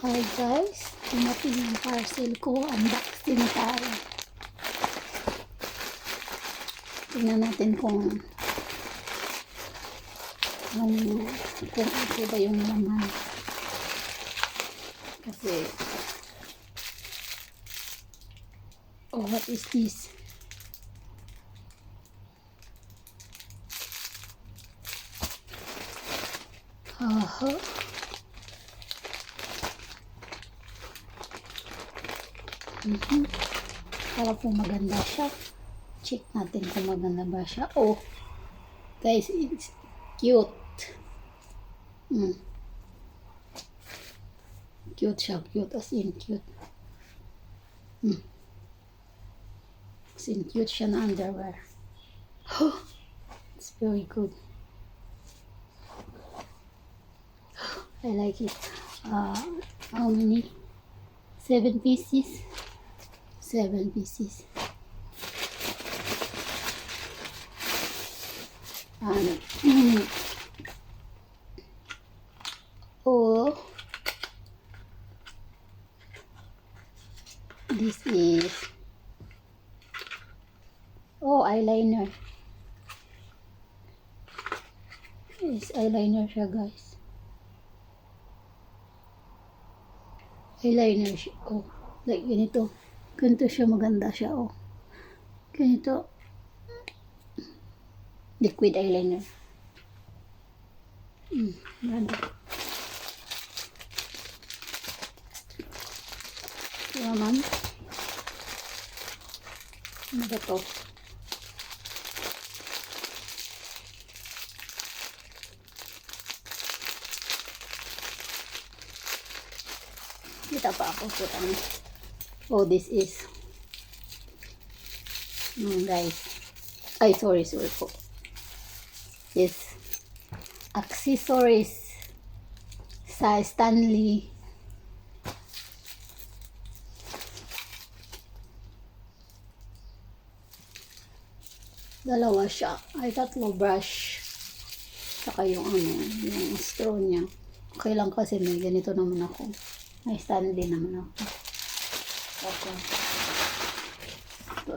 Hi guys, dumating yung parcel ko, unboxing tayo. Tingnan natin kung ito ba yung laman. Kasi, oh, what is this? Aha. Para po maganda siya. Check natin kung maganda ba siya. Oh, guys, it's cute. Cute siya. Cute as in cute. As in cute siya na underwear. Oh, it's very good. I like it. How many? 7 pieces. 7 pieces. Oh, this is eyeliner. Is eyeliner siya, guys. Eyeliner siya. Oh, like ganito. Ganito siya, maganda siya. Oh, ganito. Liquid eyeliner. Maganda. Ito naman. Ano ba ito? Kita pa ako. Oh, this is guys. Ay, sorry po. Yes. Accessories sa Stanley. Dalawa siya. Ay, tatlo brush. Saka yung yung straw niya. Okay lang kasi may ganito naman ako. May Stanley naman ako. Okay.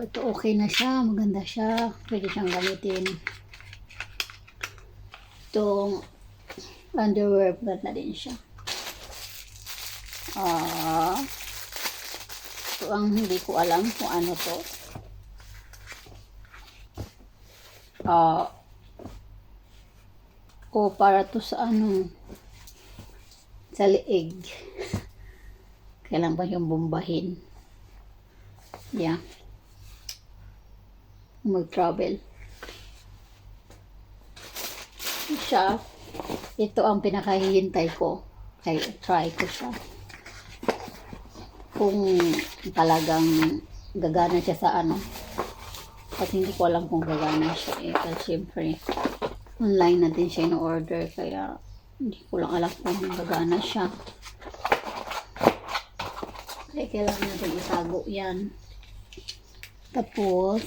Ito okay na siya. Maganda siya. Pwede siyang gamitin. Itong underwear, maganda din siya. Ito ang hindi ko alam kung ano to. Para to sa sa leeg. Kailan ba yung bombahin? Yeah. Mag-travel. Siya. Ito ang pinakahihintay ko. Ay, try ko siya. Kung talagang gagana siya sa kasi hindi ko alam kung gagana siya kasi syempre online natin siya in-order kaya hindi ko lang alam kung gagana siya kaya kailangan natin itago yan. Tapos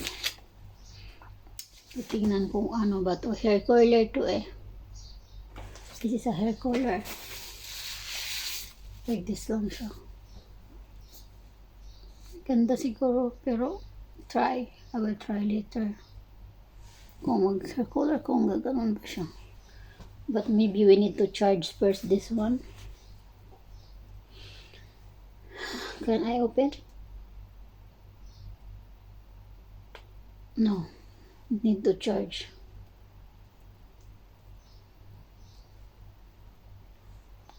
titignan kung ano ba to, hair curler to this is a hair curler like this lang siya. Ganda siguro pero I will try later kung mag-hair color kung gaganon ba siya, but maybe we need to charge first this one. Can I open? No, need to charge.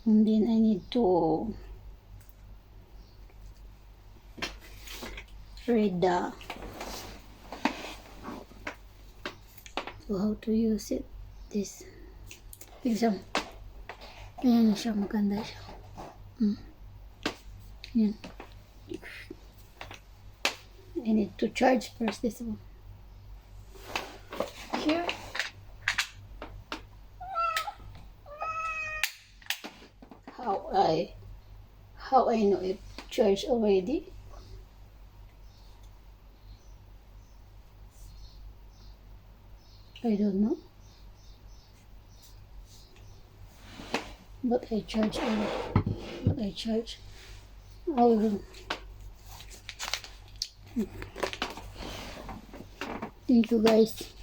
And then I need to read so how to use it. This exam. Ayan siya, maganda siya. Ayan. I need to charge first this one. Here. How I know it charged already? I don't know. But I charge But I charge. Oh, thank you guys.